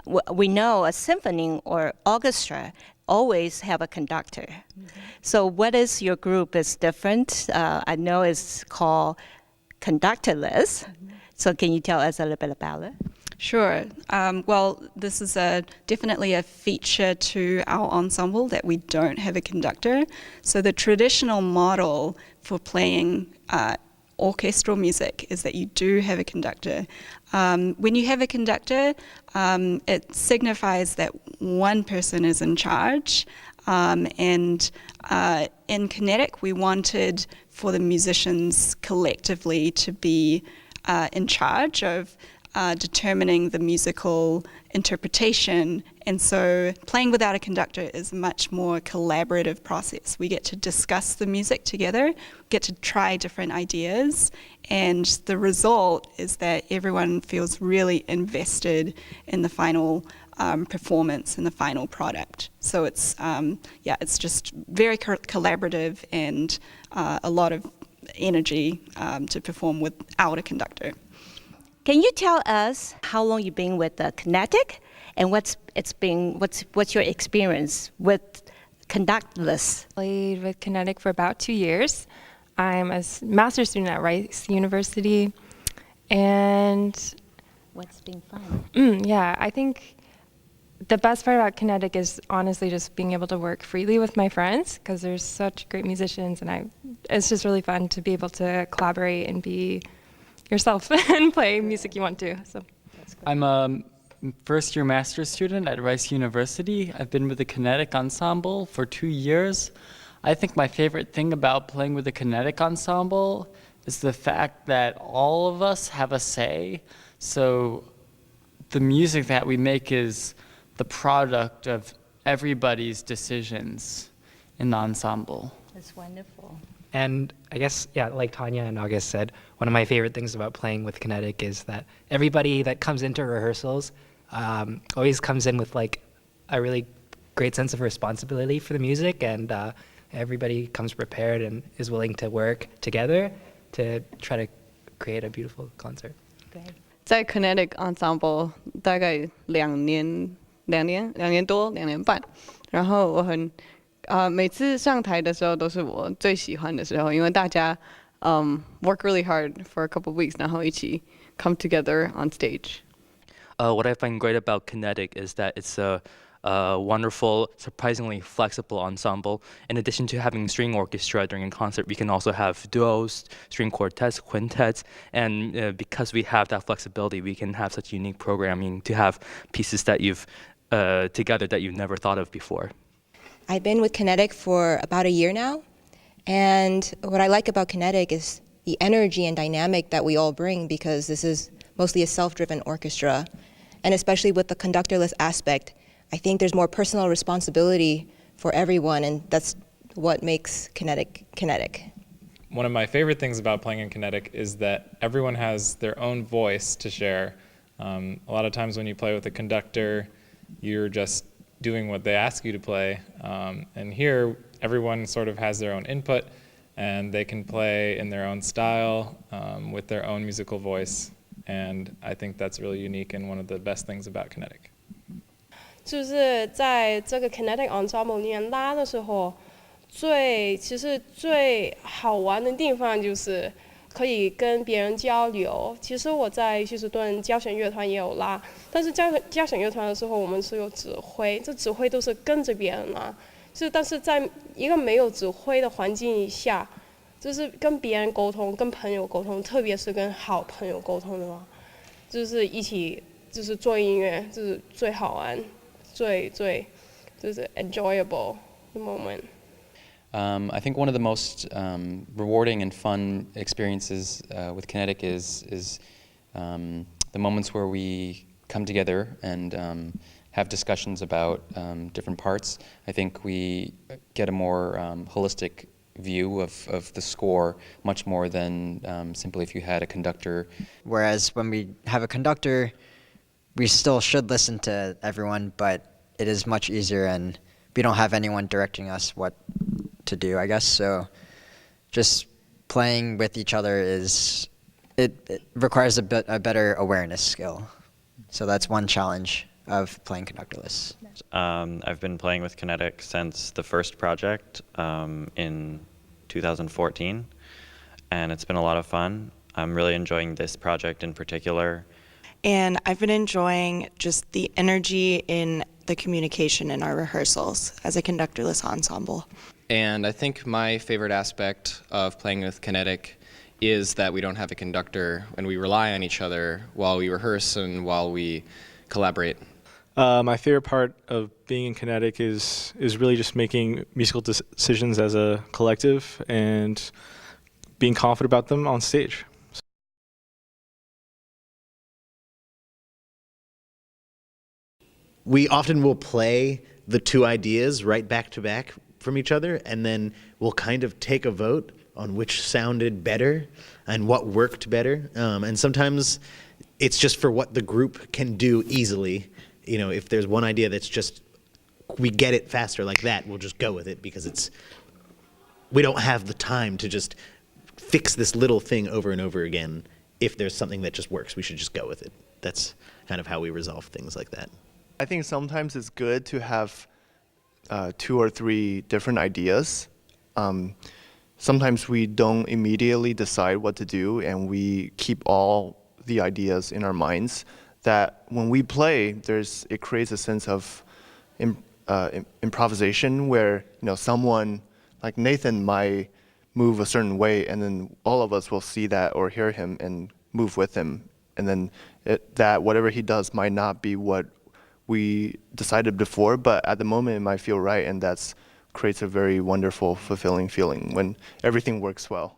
we know a symphony or orchestra always have a conductor. So what is your group is different? I know it's called conductorless. So can you tell us a little bit about it? Sure. Well, this is definitely a feature to our ensemble that we don't have a conductor. So the traditional model for playing orchestral music is that you do have a conductor. When you have a conductor, it signifies that one person is in charge. And in KINETIC, we wanted for the musicians collectively to be in charge of determining the musical interpretation. And so playing without a conductor is a much more collaborative process. We get to discuss the music together, get to try different ideas, and the result is that everyone feels really invested in the final performance and the final product. So it's just very collaborative and a lot of energy to perform without a conductor. Can you tell us how long you've been with KINETIC and what's your experience with conductless? Played with KINETIC for about 2 years. I'm a master's student at Rice University, and What's been fun? yeah, I think the best part about KINETIC is honestly just being able to work freely with my friends, because there's such great musicians, and it's just really fun to be able to collaborate and be yourself and play music you want to. So I'm a first-year master's student at Rice University. I've been with the KINETIC ensemble for 2 years. I think my favorite thing about playing with the KINETIC ensemble is the fact that all of us have a say. So the music that we make is the product of everybody's decisions in the ensemble. That's wonderful. And I guess, yeah, like Tanya and August said, one of my favorite things about playing with KINETIC is that everybody that comes into rehearsals always comes in with like a really great sense of responsibility for the music, and everybody comes prepared and is willing to work together to try to create a beautiful concert. Great. 在 KINETIC ensemble 大概2年多2年半，然后我每次上台的时候都是我最喜欢的时候，因為大家work really hard for a couple of weeks，然後一起 come together on stage. What I find great about KINETIC is that it's a wonderful, surprisingly flexible ensemble. In addition to having string orchestra during a concert, we can also have duos, string quartets, quintets, and because we have that flexibility, we can have such unique programming to have pieces that you've together that you've never thought of before. I've been with KINETIC for about a year now, and what I like about KINETIC is the energy and dynamic that we all bring, because this is mostly a self-driven orchestra, and especially with the conductorless aspect, I think there's more personal responsibility for everyone, and that's what makes KINETIC KINETIC. One of my favorite things about playing in KINETIC is that everyone has their own voice to share. A lot of times when you play with a conductor, you're just doing what they ask you to play, and here everyone sort of has their own input, and they can play in their own style with their own musical voice, and I think that's really unique and one of the best things about KINETIC. 就是在这个 KINETIC ensemble 里面拉的时候，其实最好玩的地方就是可以跟别人交流。其实我在休斯顿交响乐团也有拉，但是交响乐团的时候，我们是有指挥，这指挥都是跟着别人拉。但是在一个没有指挥的环境下，就是跟别人沟通，跟朋友沟通，特别是跟好朋友沟通的话，就是一起就是做音乐，就是最好玩，最就是 enjoyable the moment. I think one of the most rewarding and fun experiences with KINETIC is the moments where we come together and have discussions about different parts. I think we get a more holistic view of the score, much more than simply if you had a conductor. Whereas when we have a conductor, we still should listen to everyone, but it is much easier and we don't have anyone directing us what to do, I guess. So just playing with each other it requires a better awareness skill. So that's one challenge of playing conductorless? I've been playing with KINETIC since the first project in 2014, and it's been a lot of fun. I'm really enjoying this project in particular. And I've been enjoying just the energy in the communication in our rehearsals as a conductorless ensemble. And I think my favorite aspect of playing with KINETIC is that we don't have a conductor and we rely on each other while we rehearse and while we collaborate. My favorite part of being in KINETIC is really just making musical decisions as a collective and being confident about them on stage. We often will play the two ideas right back to back from each other, and then we'll kind of take a vote on which sounded better and what worked better. And sometimes it's just for what the group can do easily. You know, if there's one idea that's just, we get it faster like that, we'll just go with it because we don't have the time to just fix this little thing over and over again. If there's something that just works, we should just go with it. That's kind of how we resolve things like that. I think sometimes it's good to have 2 or 3 different ideas. Sometimes we don't immediately decide what to do, and we keep all the ideas in our minds. That when we play, it creates a sense of improvisation where someone like Nathan might move a certain way, and then all of us will see that or hear him and move with him, and then that whatever he does might not be what we decided before, but at the moment it might feel right, and that creates a very wonderful, fulfilling feeling when everything works well.